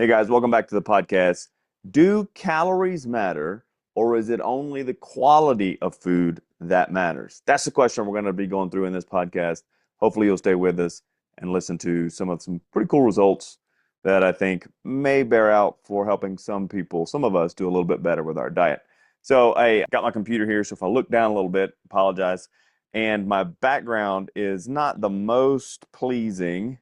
Hey guys, welcome back to the podcast. Do calories matter, or is it only the quality of food that matters? That's the question we're going to be going through in this podcast. Hopefully, you'll stay with us and listen to some pretty cool results that I think may bear out for helping some people, some of us, do a little bit better with our diet. So I got my computer here, so if I look down a little bit, apologize. And my background is not the most pleasing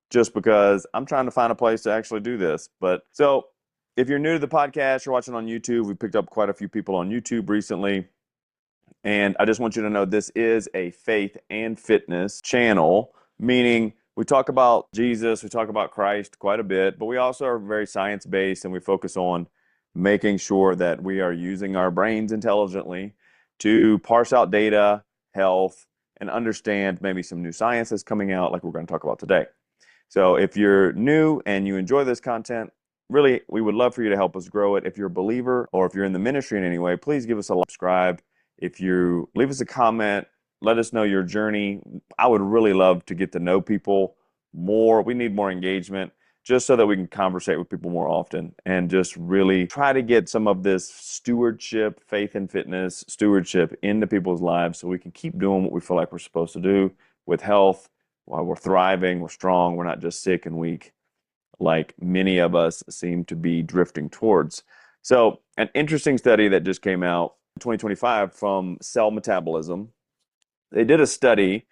just because I'm trying to find a place to actually do this. But so if you're new to the podcast, you're watching on YouTube, we picked up quite a few people on YouTube recently. And I just want you to know this is a faith and fitness channel, meaning we talk about Jesus, we talk about Christ quite a bit, but we also are very science-based and we focus on making sure that we are using our brains intelligently to parse out data, health, and understand maybe some new science that's coming out like we're going to talk about today. So if you're new and you enjoy this content, really, we would love for you to help us grow it. If you're a believer or if you're in the ministry in any way, please give us a like, subscribe. If you leave us a comment, let us know your journey. I would really love to get to know people more. We need more engagement just so that we can conversate with people more often and just really try to get some of this stewardship, faith and fitness stewardship into people's lives so we can keep doing what we feel like we're supposed to do with health. While we're thriving, we're strong, we're not just sick and weak like many of us seem to be drifting towards. So an interesting study that just came out in 2025 from Cell Metabolism. They did a study,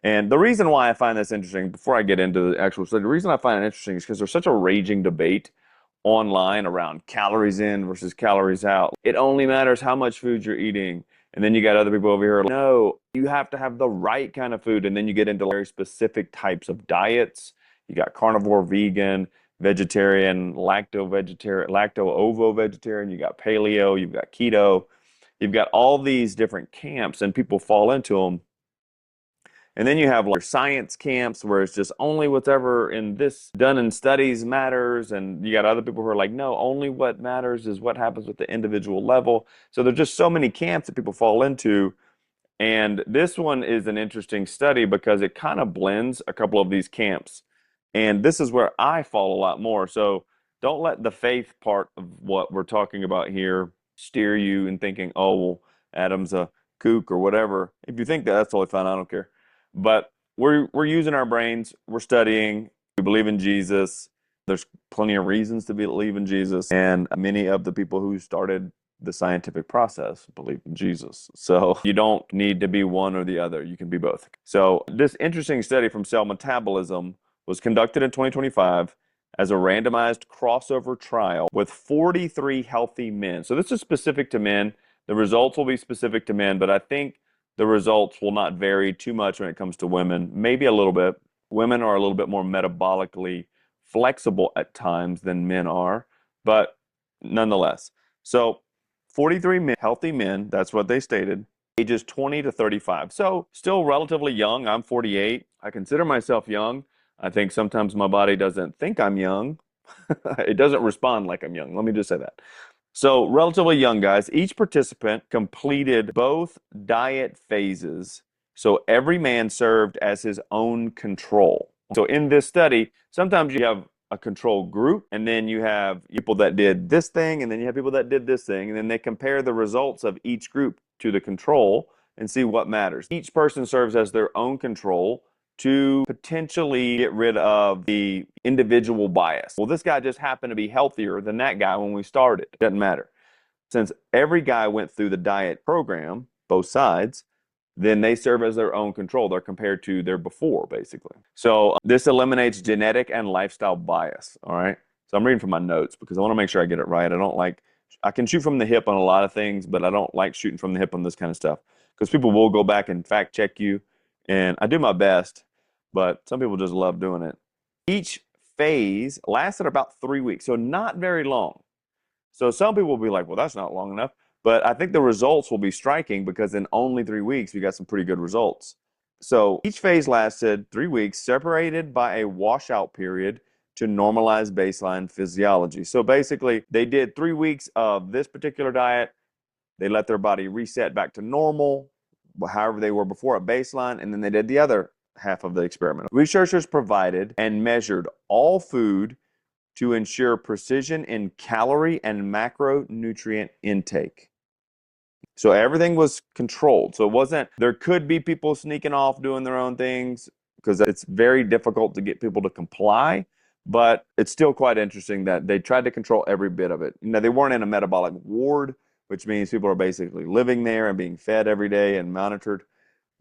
and the reason why I find this interesting, before I get into the actual study, the reason I find it interesting is because there's such a raging debate online around calories in versus calories out. It only matters how much food you're eating. And then you got other people over here, like, no, you have to have the right kind of food. And then you get into very specific types of diets. You got carnivore, vegan, vegetarian, lacto-vegetarian, lacto-ovo-vegetarian. You got paleo, you've got keto. You've got all these different camps, and people fall into them. And then you have like science camps where it's just only whatever in this done in studies matters. And you got other people who are like, no, only what matters is what happens with the individual level. So there's just so many camps that people fall into. And this one is an interesting study because it kind of blends a couple of these camps. And this is where I fall a lot more. So don't let the faith part of what we're talking about here steer you in thinking, oh, well, Adam's a kook or whatever. If you think that, that's totally fine. I don't care. But we're using our brains. We're studying. We believe in Jesus. There's plenty of reasons to believe in Jesus. And many of the people who started the scientific process believe in Jesus. So you don't need to be one or the other. You can be both. So this interesting study from Cell Metabolism was conducted in 2025 as a randomized crossover trial with 43 healthy men. So this is specific to men. The results will be specific to men, but I think the results will not vary too much when it comes to women, maybe a little bit. Women are a little bit more metabolically flexible at times than men are, but nonetheless. So 43 men, healthy men, that's what they stated, ages 20 to 35. So still relatively young. I'm 48. I consider myself young. I think sometimes my body doesn't think I'm young. It doesn't respond like I'm young. Let me just say that. So relatively young guys, each participant completed both diet phases. So every man served as his own control. So in this study, sometimes you have a control group, and then you have people that did this thing, and then you have people that did this thing, and then they compare the results of each group to the control and see what matters. Each person serves as their own control to potentially get rid of the individual bias. Well, this guy just happened to be healthier than that guy when we started. It doesn't matter. Since every guy went through the diet program, both sides, then they serve as their own control. They're compared to their before, basically. So this eliminates genetic and lifestyle bias, all right? So I'm reading from my notes because I want to make sure I get it right. I can shoot from the hip on a lot of things, but I don't like shooting from the hip on this kind of stuff because people will go back and fact check you. And I do my best, but some people just love doing it. Each phase lasted about 3 weeks, so not very long. So some people will be like, well, that's not long enough. But I think the results will be striking because in only 3 weeks, we got some pretty good results. So each phase lasted 3 weeks, separated by a washout period to normalize baseline physiology. So basically, they did 3 weeks of this particular diet. They let their body reset back to normal, however they were before at baseline, and then they did the other half of the experiment. Researchers provided and measured all food to ensure precision in calorie and macronutrient intake. So everything was controlled. So it wasn't, there could be people sneaking off doing their own things because it's very difficult to get people to comply. But it's still quite interesting that they tried to control every bit of it. They weren't in a metabolic ward, which means people are basically living there and being fed every day and monitored.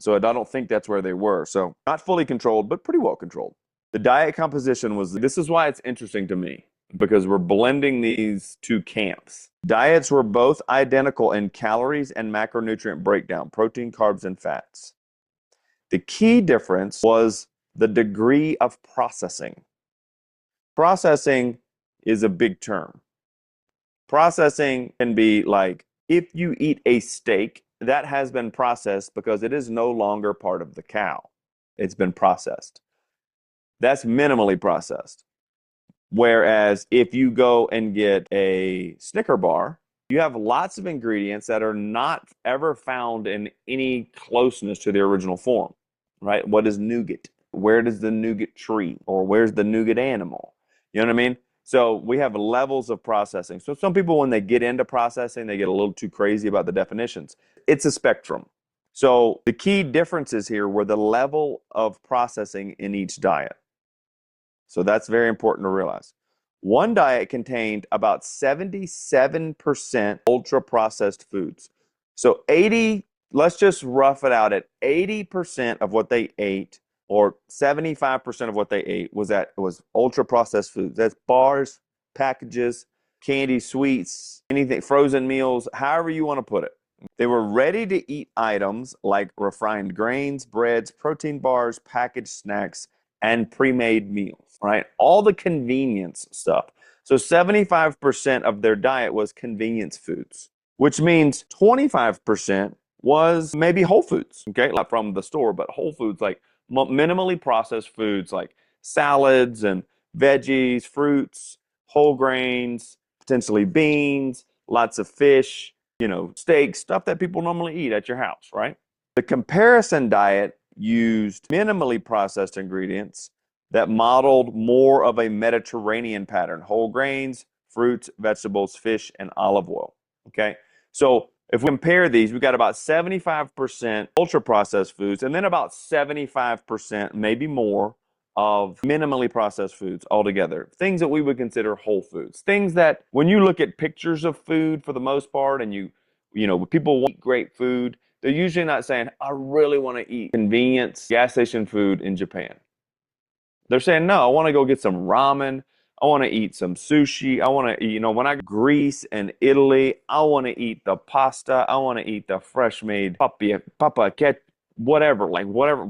So I don't think that's where they were. So not fully controlled, but pretty well controlled. The diet composition was, this is why it's interesting to me, because we're blending these two camps. Diets were both identical in calories and macronutrient breakdown, protein, carbs, and fats. The key difference was the degree of processing. Processing is a big term. Processing can be like, if you eat a steak, that has been processed because it is no longer part of the cow. It's been processed. That's minimally processed. Whereas if you go and get a Snicker bar, you have lots of ingredients that are not ever found in any closeness to the original form, right? What is nougat? Where does the nougat tree, or where's the nougat animal? You know what I mean? So we have levels of processing. So some people, when they get into processing, they get a little too crazy about the definitions. It's a spectrum. So the key differences here were the level of processing in each diet. So that's very important to realize. One diet contained about 77% ultra-processed foods. So let's just rough it out at 80% of what they ate, or 75% of what they ate was ultra-processed foods. That's bars, packages, candy, sweets, anything, frozen meals, however you want to put it. They were ready-to-eat items like refined grains, breads, protein bars, packaged snacks, and pre-made meals, right? All the convenience stuff. So 75% of their diet was convenience foods, which means 25% was maybe whole foods, okay? Not from the store, but whole foods, like minimally processed foods like salads and veggies, fruits, whole grains, potentially beans, lots of fish, steaks, stuff that people normally eat at your house, right? The comparison diet used minimally processed ingredients that modeled more of a Mediterranean pattern: whole grains, fruits, vegetables, fish, and olive oil. Okay, so if we compare these, we've got about 75% ultra processed foods, and then about 75%, maybe more, of minimally processed foods altogether. Things that we would consider whole foods. Things that, when you look at pictures of food for the most part, and people want great food, they're usually not saying, I really want to eat convenience gas station food in Japan. They're saying, no, I want to go get some ramen. I want to eat some sushi. I want to eat, when I go to Greece and Italy, I want to eat the pasta. I want to eat the fresh made papa, whatever,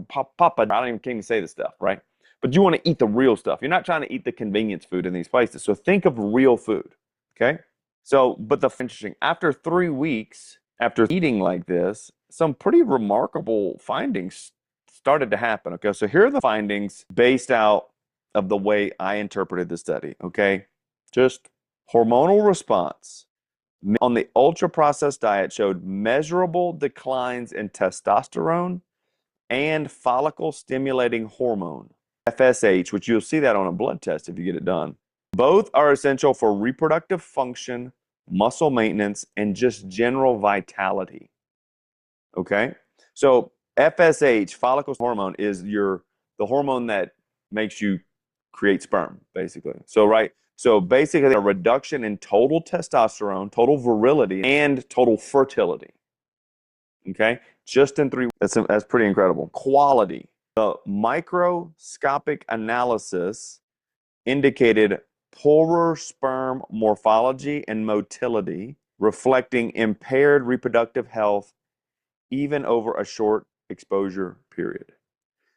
papa. I can't even say this stuff, right? But you want to eat the real stuff. You're not trying to eat the convenience food in these places. So think of real food, okay? So, but interesting, after 3 weeks, after eating like this, some pretty remarkable findings started to happen. Okay, so here are the findings based out of the way I interpreted the study. Okay, just hormonal response on the ultra processed diet showed measurable declines in testosterone and follicle stimulating hormone, FSH, which you'll see that on a blood test if you get it done. Both are essential for reproductive function, muscle maintenance, and just general vitality. Okay, so FSH, follicle hormone, is the hormone that makes you create sperm, basically. So basically a reduction in total testosterone, total virility, and total fertility. Okay, just in 3 weeks. That's pretty incredible. Quality. The microscopic analysis indicated poorer sperm morphology and motility, reflecting impaired reproductive health even over a short exposure period.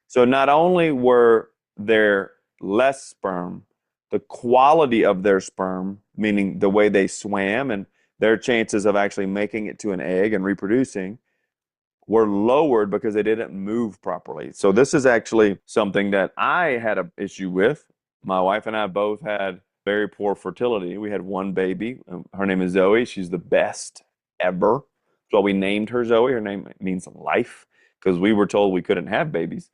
So not only were there less sperm, the quality of their sperm, meaning the way they swam and their chances of actually making it to an egg and reproducing, were lowered because they didn't move properly. So this is actually something that I had an issue with. My wife and I both had very poor fertility. We had one baby. Her name is Zoe. She's the best ever. So we named her Zoe. Her name means life, because we were told we couldn't have babies.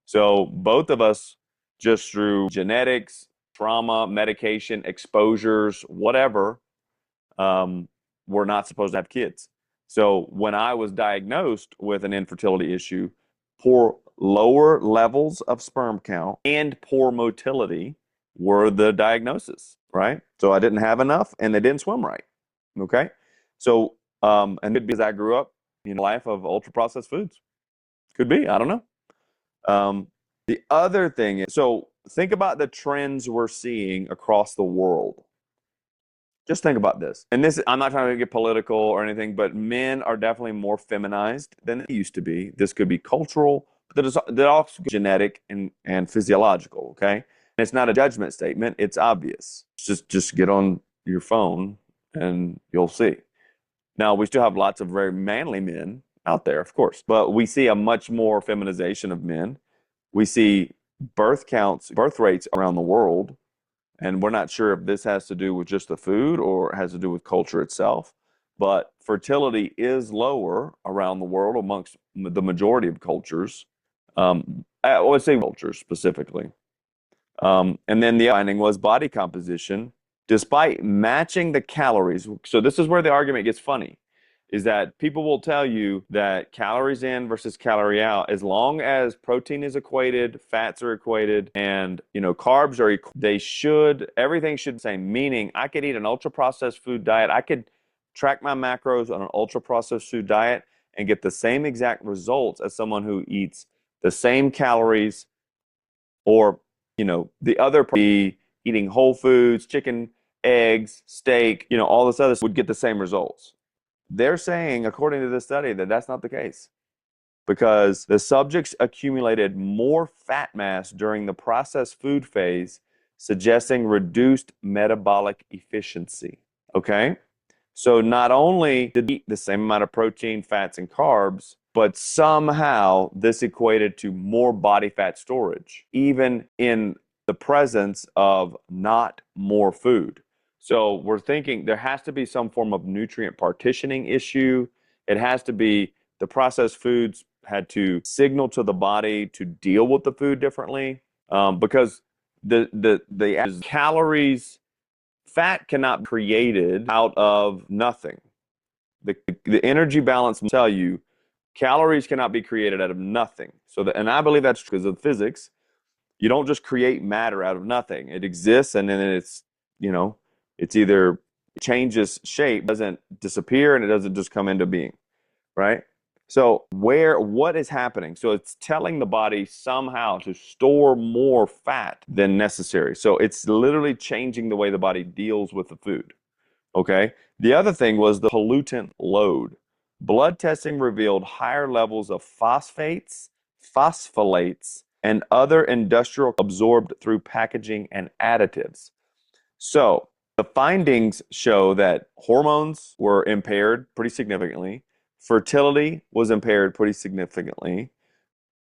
So both of us, just through genetics, trauma, medication, exposures, whatever, we're not supposed to have kids. So when I was diagnosed with an infertility issue, poor lower levels of sperm count and poor motility were the diagnosis, right? So I didn't have enough and they didn't swim right. Okay. So, and because I grew up in a life of ultra processed foods. Could be, I don't know. The other thing is, so think about the trends we're seeing across the world. Just think about this. And this, I'm not trying to get political or anything, but men are definitely more feminized than they used to be. This could be cultural, but that also genetic and physiological, okay? And it's not a judgment statement, it's obvious. Just get on your phone and you'll see. Now, we still have lots of very manly men out there, of course, but we see a much more feminization of men. We see birth counts, birth rates around the world, and we're not sure if this has to do with just the food or has to do with culture itself. But fertility is lower around the world amongst the majority of cultures. I would say cultures specifically. And then the finding was body composition, despite matching the calories. So this is where the argument gets funny, is that people will tell you that calories in versus calorie out, as long as protein is equated, fats are equated, and carbs are everything should be the same. Meaning, I could eat an ultra processed food diet. I could track my macros on an ultra processed food diet and get the same exact results as someone who eats the same calories, or the other be eating whole foods, chicken, eggs, steak, all this other stuff would get the same results. They're saying, according to this study, that that's not the case, because the subjects accumulated more fat mass during the processed food phase, suggesting reduced metabolic efficiency. Okay? So not only did they eat the same amount of protein, fats, and carbs, but somehow this equated to more body fat storage, even in the presence of not more food. So we're thinking there has to be some form of nutrient partitioning issue. It has to be the processed foods had to signal to the body to deal with the food differently, because the calories, fat cannot be created out of nothing. The energy balance will tell you calories cannot be created out of nothing. And I believe that's because of physics. You don't just create matter out of nothing. It exists, and then it's either changes shape, doesn't disappear, and it doesn't just come into being, right? So what is happening? So it's telling the body somehow to store more fat than necessary. So it's literally changing the way the body deals with the food. Okay. The other thing was the pollutant load. Blood testing revealed higher levels of phosphates, phospholates, and other industrial absorbed through packaging and additives. So the findings show that hormones were impaired pretty significantly. Fertility was impaired pretty significantly.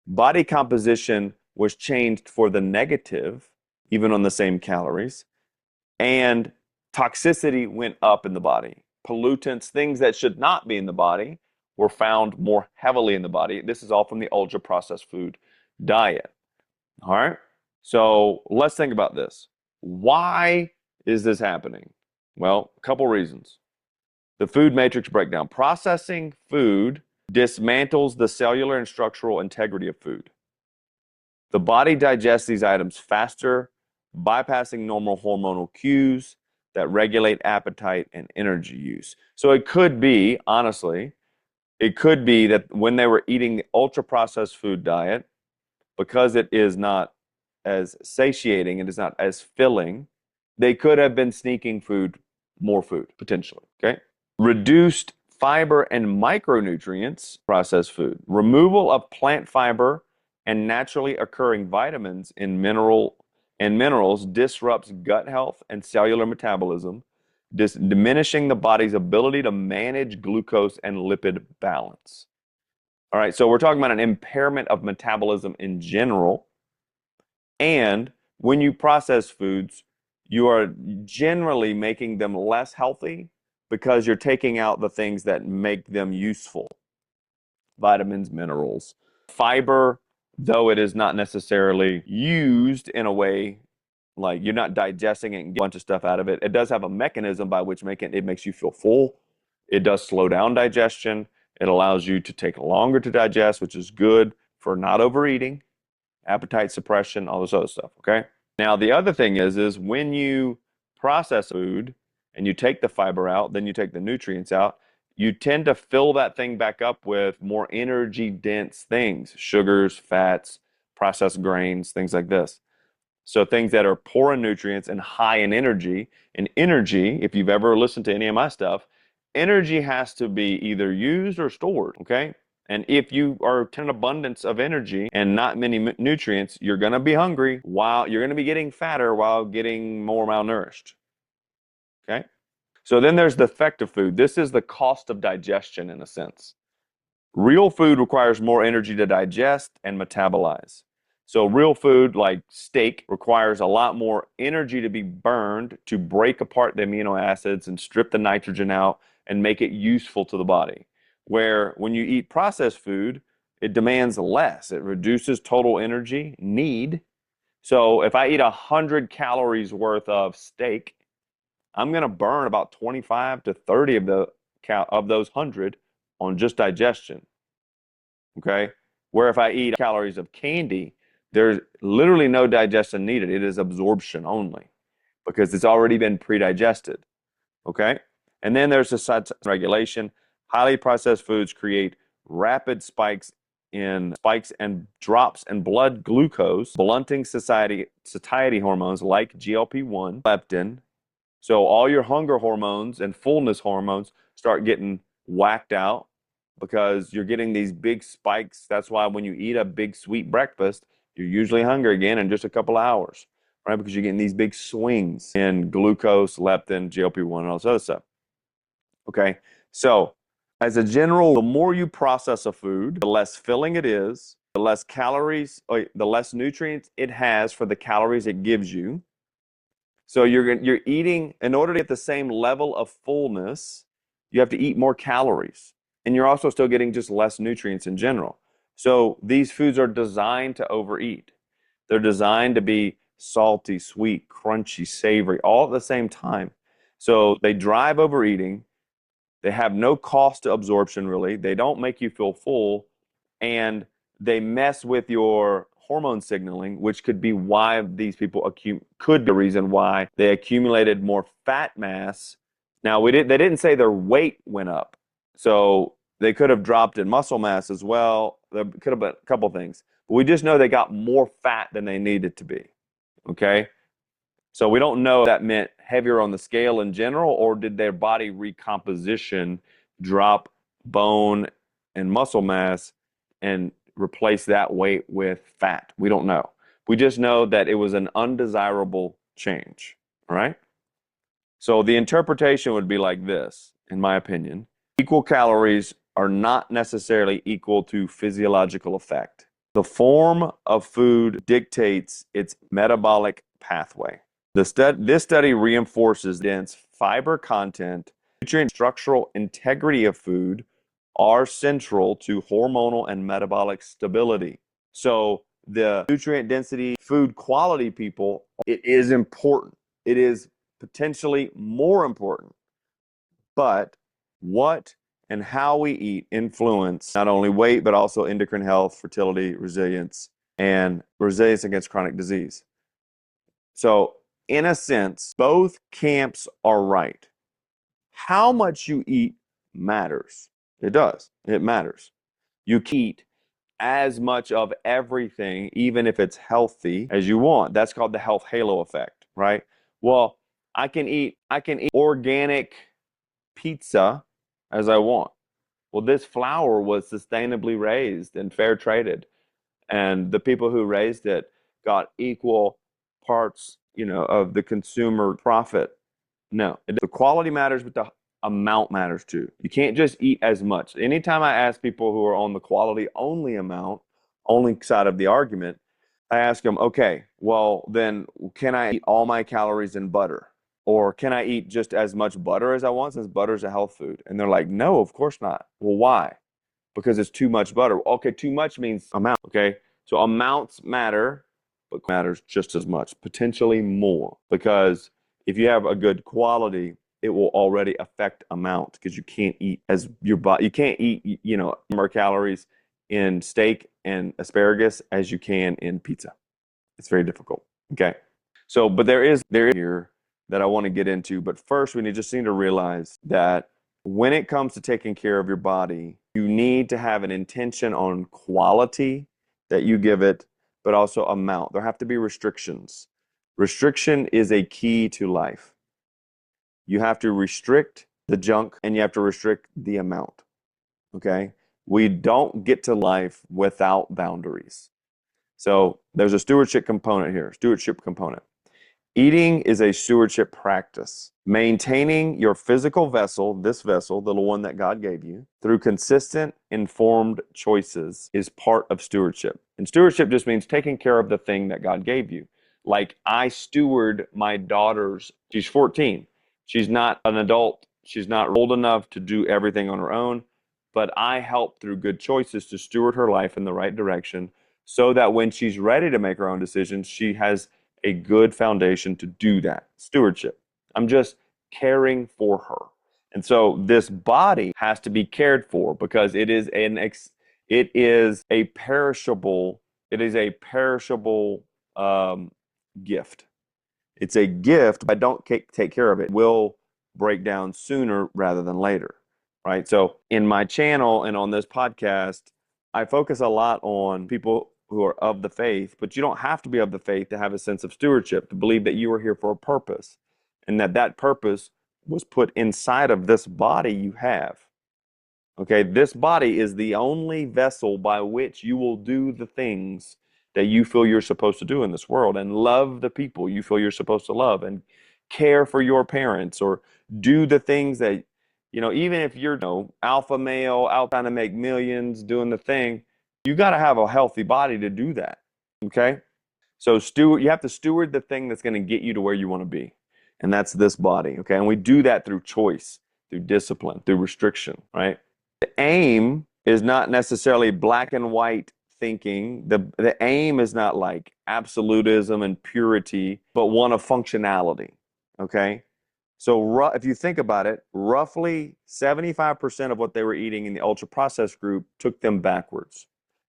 Body composition was changed for the negative, even on the same calories. And toxicity went up in the body. Pollutants, things that should not be in the body, were found more heavily in the body. This is all from the ultra processed food diet. All right. So let's think about this. Why is this happening? Well, a couple reasons. The food matrix breakdown. Processing food dismantles the cellular and structural integrity of food. The body digests these items faster, bypassing normal hormonal cues that regulate appetite and energy use. So it could be, honestly, it could be that when they were eating the ultra processed food diet, because it is not as satiating, it is not as filling, they could have been sneaking more food, potentially. Okay. Reduced fiber and micronutrients, processed food. Removal of plant fiber and naturally occurring vitamins and minerals disrupts gut health and cellular metabolism, diminishing the body's ability to manage glucose and lipid balance. All right, so we're talking about an impairment of metabolism in general. And when you process foods, you are generally making them less healthy because you're taking out the things that make them useful. Vitamins, minerals, fiber, though it is not necessarily used in a way like you're not digesting it and get a bunch of stuff out of it. It does have a mechanism by which it makes you feel full. It does slow down digestion. It allows you to take longer to digest, which is good for not overeating, appetite suppression, all this other stuff. Okay. Now, the other thing is when you process food and you take the fiber out, then you take the nutrients out, you tend to fill that thing back up with more energy dense things, sugars, fats, processed grains, things like this. So things that are poor in nutrients and high in energy. And energy, if you've ever listened to any of my stuff, energy has to be either used or stored, okay? And if you are in an abundance of energy and not many nutrients, you're going to be hungry while you're going to be getting fatter while getting more malnourished, okay? So then there's the effect of food. This is the cost of digestion in a sense. Real food requires more energy to digest and metabolize. So real food like steak requires a lot more energy to be burned to break apart the amino acids and strip the nitrogen out and make it useful to the body. Where when you eat processed food, it demands less. It reduces total energy need. So if I eat 100 calories worth of steak, I'm going to burn about 25 to 30 of those 100 on just digestion. Okay? Where if I eat calories of candy, there's literally no digestion needed. It is absorption only because it's already been pre-digested. Okay? And then there's the regulation. Highly processed foods create rapid spikes and drops in blood glucose, blunting satiety hormones like GLP-1, leptin. So all your hunger hormones and fullness hormones start getting whacked out because you're getting these big spikes. That's why when you eat a big sweet breakfast, you're usually hungry again in just a couple of hours, right? Because you're getting these big swings in glucose, leptin, GLP-1, and all this other stuff. Okay, so as a general, the more you process a food, the less filling it is, the less calories, the less nutrients it has for the calories it gives you. So you're eating, in order to get the same level of fullness, you have to eat more calories. And you're also still getting just less nutrients in general. So these foods are designed to overeat. They're designed to be salty, sweet, crunchy, savory, all at the same time. So they drive overeating. They have no cost to absorption, really. They don't make you feel full. And they mess with your hormone signaling, which could be why these people could be a reason why they accumulated more fat mass. Now, they didn't say their weight went up. So they could have dropped in muscle mass as well. There could have been a couple things. But we just know they got more fat than they needed to be. Okay? So we don't know if that meant heavier on the scale in general, or did their body recomposition drop bone and muscle mass and replace that weight with fat? We don't know. We just know that it was an undesirable change, right? So the interpretation would be like this, in my opinion. Equal calories are not necessarily equal to physiological effect. The form of food dictates its metabolic pathway. This study reinforces dense fiber content, nutrient structural integrity of food are central to hormonal and metabolic stability. So the nutrient density, food quality people, it is important. It is potentially more important. But what and how we eat influence not only weight, but also endocrine health, fertility, resilience, and resilience against chronic disease. So in a sense, both camps are right. How much you eat matters. It does. It matters. You can eat as much of everything, even if it's healthy, as you want. That's called the health halo effect, right? Well, I can eat organic pizza as I want. Well, this flour was sustainably raised and fair traded. And the people who raised it got equal parts, of the consumer profit. No, the quality matters, but the amount matters too. You can't just eat as much. Anytime I ask people who are on the quality only side of the argument, I ask them, okay, well, then can I eat all my calories in butter? Or can I eat just as much butter as I want since butter is a health food? And they're like, no, of course not. Well, why? Because it's too much butter. Okay, too much means amount. Okay, so amounts matter. but matters just as much, potentially more, because if you have a good quality, it will already affect amount because you can't eat as your body, you can't eat, more calories in steak and asparagus as you can in pizza. It's very difficult. Okay. So, but there is here that I want to get into. But first, we just need to realize that when it comes to taking care of your body, you need to have an intention on quality that you give it, but also amount. There have to be restrictions. Restriction is a key to life. You have to restrict the junk and you have to restrict the amount. Okay? We don't get to life without boundaries. So there's a stewardship component here, stewardship component. Eating is a stewardship practice. Maintaining your physical vessel, this vessel, the one that God gave you, through consistent, informed choices is part of stewardship. And stewardship just means taking care of the thing that God gave you. Like I steward my daughter's, she's 14. She's not an adult. She's not old enough to do everything on her own, but I help through good choices to steward her life in the right direction so that when she's ready to make her own decisions, she has a good foundation to do that. Stewardship. I'm just caring for her. And so this body has to be cared for because it is a perishable gift. It's a gift. If I don't take care of it, it will break down sooner rather than later. Right? So in my channel and on this podcast, I focus a lot on people who are of the faith, but you don't have to be of the faith to have a sense of stewardship, to believe that you are here for a purpose and that purpose was put inside of this body you have. Okay, this body is the only vessel by which you will do the things that you feel you're supposed to do in this world and love the people you feel you're supposed to love and care for your parents or do the things that, even if you're, alpha male, out trying to make millions, doing the thing, you got to have a healthy body to do that. Okay. So you have to steward the thing that's going to get you to where you want to be. And that's this body. Okay. And we do that through choice, through discipline, through restriction, right? The aim is not necessarily black and white thinking. The aim is not like absolutism and purity, but one of functionality. Okay. So if you think about it, roughly 75% of what they were eating in the ultra processed group took them backwards.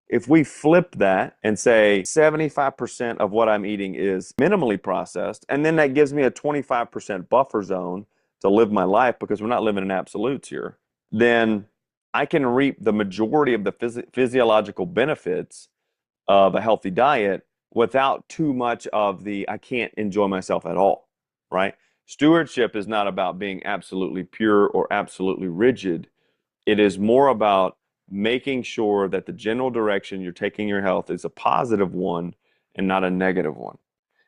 If we flip that and say 75% of what I'm eating is minimally processed, and then that gives me a 25% buffer zone to live my life because we're not living in absolutes here, then I can reap the majority of the physiological benefits of a healthy diet without too much of I can't enjoy myself at all, right? Stewardship is not about being absolutely pure or absolutely rigid. It is more about making sure that the general direction you're taking your health is a positive one and not a negative one.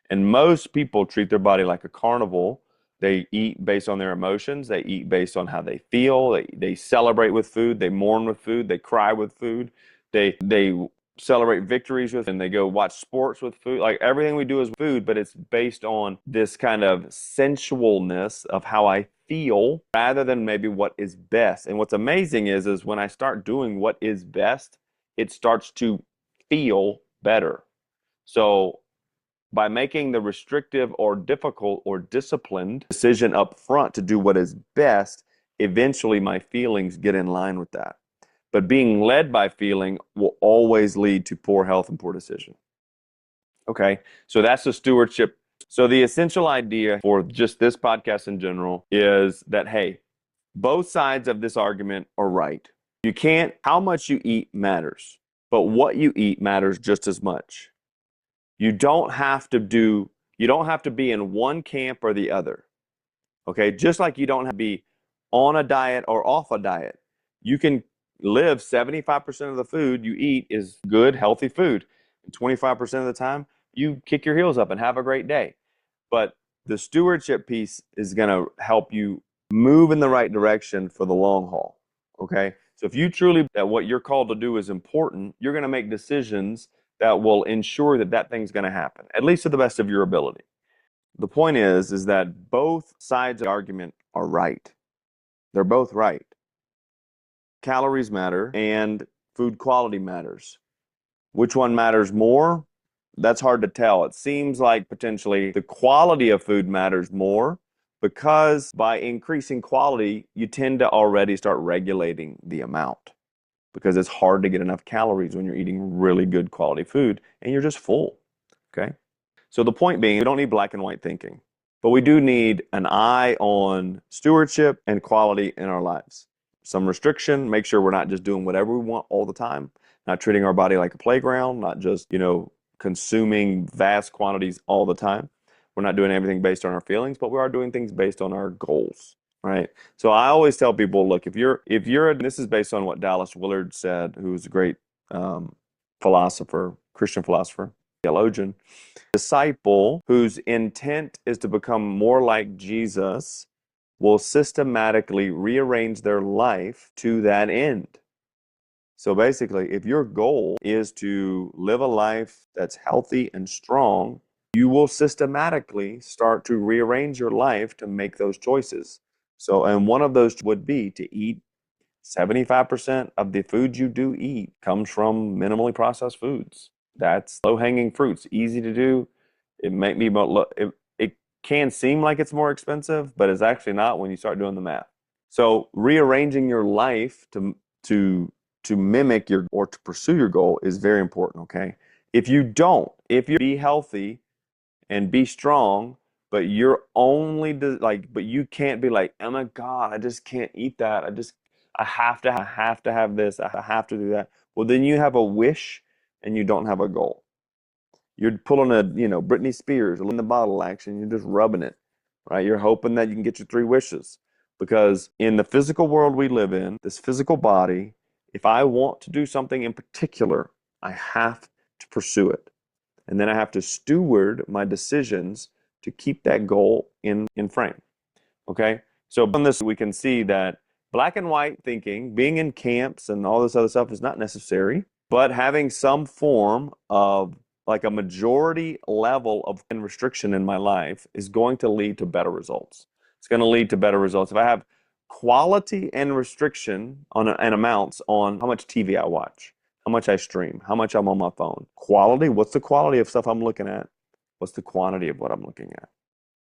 And most people treat their body like a carnival. They eat based on their emotions. They eat based on how they feel. They celebrate with food. They mourn with food. They cry with food. They celebrate victories with, and they go watch sports with food. Like everything we do is food, but it's based on this kind of sensualness of how I feel rather than maybe what is best. And what's amazing is when I start doing what is best, it starts to feel better. So by making the restrictive or difficult or disciplined decision up front to do what is best, eventually my feelings get in line with that. But being led by feeling will always lead to poor health and poor decision. Okay, so that's the stewardship. So the essential idea for just this podcast in general is that, hey, both sides of this argument are right. How much you eat matters, but what you eat matters just as much. You don't have to be in one camp or the other. Okay, just like you don't have to be on a diet or off a diet. You can live 75% of the food you eat is good, healthy food. And 25% of the time, you kick your heels up and have a great day. But the stewardship piece is going to help you move in the right direction for the long haul. Okay, so if you truly that what you're called to do is important, you're going to make decisions that will ensure that thing's going to happen, at least to the best of your ability. The point is that both sides of the argument are right. They're both right. Calories matter and food quality matters. Which one matters more? That's hard to tell. It seems like potentially the quality of food matters more because by increasing quality, you tend to already start regulating the amount because it's hard to get enough calories when you're eating really good quality food and you're just full. Okay. So the point being, we don't need black and white thinking, but we do need an eye on stewardship and quality in our lives. Some restriction, make sure we're not just doing whatever we want all the time, not treating our body like a playground, not just, consuming vast quantities all the time. We're not doing everything based on our feelings, but we are doing things based on our goals, right? So I always tell people, look, this is based on what Dallas Willard said, who was a great philosopher, Christian philosopher, theologian. Disciple whose intent is to become more like Jesus will systematically rearrange their life to that end. So basically, if your goal is to live a life that's healthy and strong, you will systematically start to rearrange your life to make those choices. So, and one of those would be to eat 75% of the food you do eat comes from minimally processed foods. That's low-hanging fruits, easy to do. It can seem like it's more expensive, but it's actually not when you start doing the math. So rearranging your life to mimic or to pursue your goal is very important, okay? If you be healthy and be strong, but but you can't be like, oh my God, I just can't eat that. I have to have this. I have to do that. Well, then you have a wish and you don't have a goal. You're pulling Britney Spears in the bottle action. You're just rubbing it, right? You're hoping that you can get your three wishes. Because in the physical world we live in, this physical body, if I want to do something in particular, I have to pursue it. And then I have to steward my decisions to keep that goal in frame. Okay? So on this, we can see that black and white thinking, being in camps and all this other stuff is not necessary, but having some form of like a majority level of restriction in my life is going to lead to better results. It's going to lead to better results. If I have quality and restriction and amounts on how much TV I watch, how much I stream, how much I'm on my phone. Quality, what's the quality of stuff I'm looking at? What's the quantity of what I'm looking at?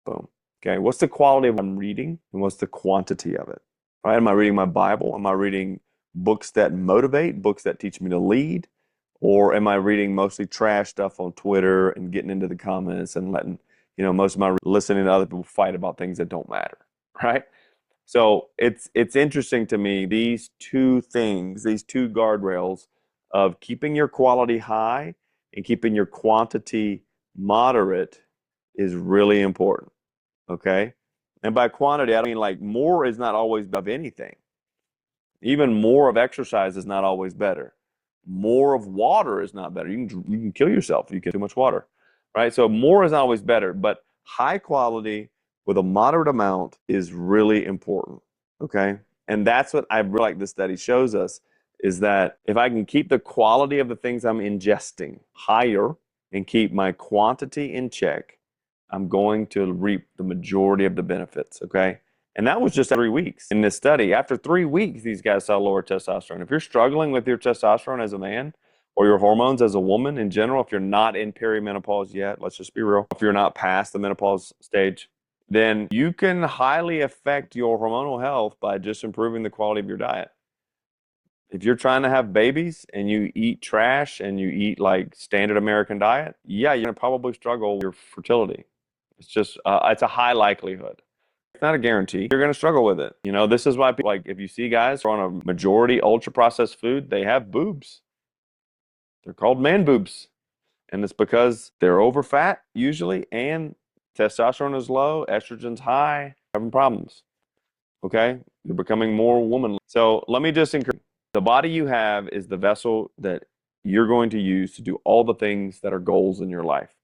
Boom. Okay, what's the quality of what I'm reading and what's the quantity of it? Right? Am I reading my Bible? Am I reading books that motivate, books that teach me to lead? Or am I reading mostly trash stuff on Twitter and getting into the comments and letting, most of my listening to other people fight about things that don't matter, right? So it's interesting to me, these two things, these two guardrails of keeping your quality high and keeping your quantity moderate is really important, okay? And by quantity, I don't mean like more is not always of anything. Even more of exercise is not always better. More of water is not better. You can kill yourself if you get too much water, right? So more is not always better, but high quality with a moderate amount is really important, okay? And that's what I really like this study shows us is that if I can keep the quality of the things I'm ingesting higher and keep my quantity in check, I'm going to reap the majority of the benefits, okay? And that was just 3 weeks in this study. After 3 weeks, these guys saw lower testosterone. If you're struggling with your testosterone as a man or your hormones as a woman in general, if you're not in perimenopause yet, let's just be real, if you're not past the menopause stage, then you can highly affect your hormonal health by just improving the quality of your diet. If you're trying to have babies and you eat trash and you eat like standard American diet, yeah, you're going to probably struggle with your fertility. It's just, it's a high likelihood. It's not a guarantee. You're going to struggle with it. This is why people, like, if you see guys who are on a majority ultra processed food, they have boobs. They're called man boobs. And it's because they're over fat usually and testosterone is low, estrogen's high, having problems. Okay? You're becoming more womanly. So let me just encourage you. The body you have is the vessel that you're going to use to do all the things that are goals in your life.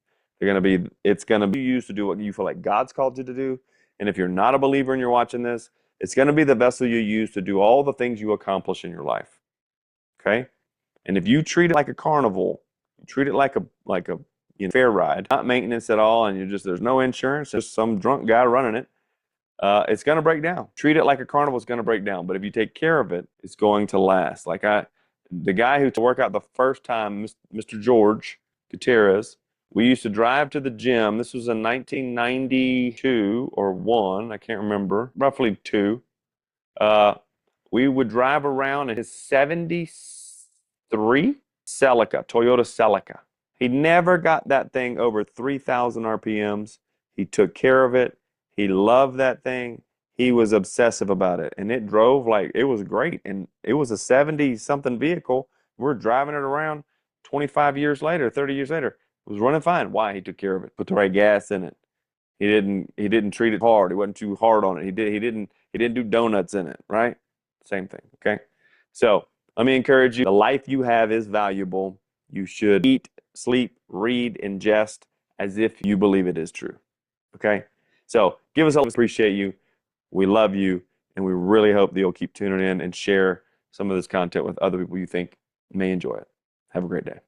It's going to be used to do what you feel like God's called you to do. And if you're not a believer and you're watching this, it's going to be the vessel you use to do all the things you accomplish in your life. Okay? And if you treat it like a carnival, you treat it like a fair ride, not maintenance at all, and there's no insurance, just some drunk guy running it, it's going to break down. Treat it like a carnival, it's going to break down. But if you take care of it, it's going to last. The guy who to work out the first time, Mr. George Gutierrez, We used to drive to the gym. This was in 1992 or one, I can't remember, roughly two. Uh, we would drive around in his 73 Celica, Toyota Celica. He never got that thing over 3,000 RPMs. He took care of it. He loved that thing. He was obsessive about it. And it drove like it was great. And it was a 70 something vehicle. We're driving it around 25 years later, 30 years later. It was running fine. Why? He took care of it. Put the right gas in it. He didn't treat it hard. He wasn't too hard on it. He didn't do donuts in it, right? Same thing, okay? So, let me encourage you. The life you have is valuable. You should eat, sleep, read, ingest as if you believe it is true. Okay? So, give us a appreciate you. We love you, and we really hope that you'll keep tuning in and share some of this content with other people you think may enjoy it. Have a great day.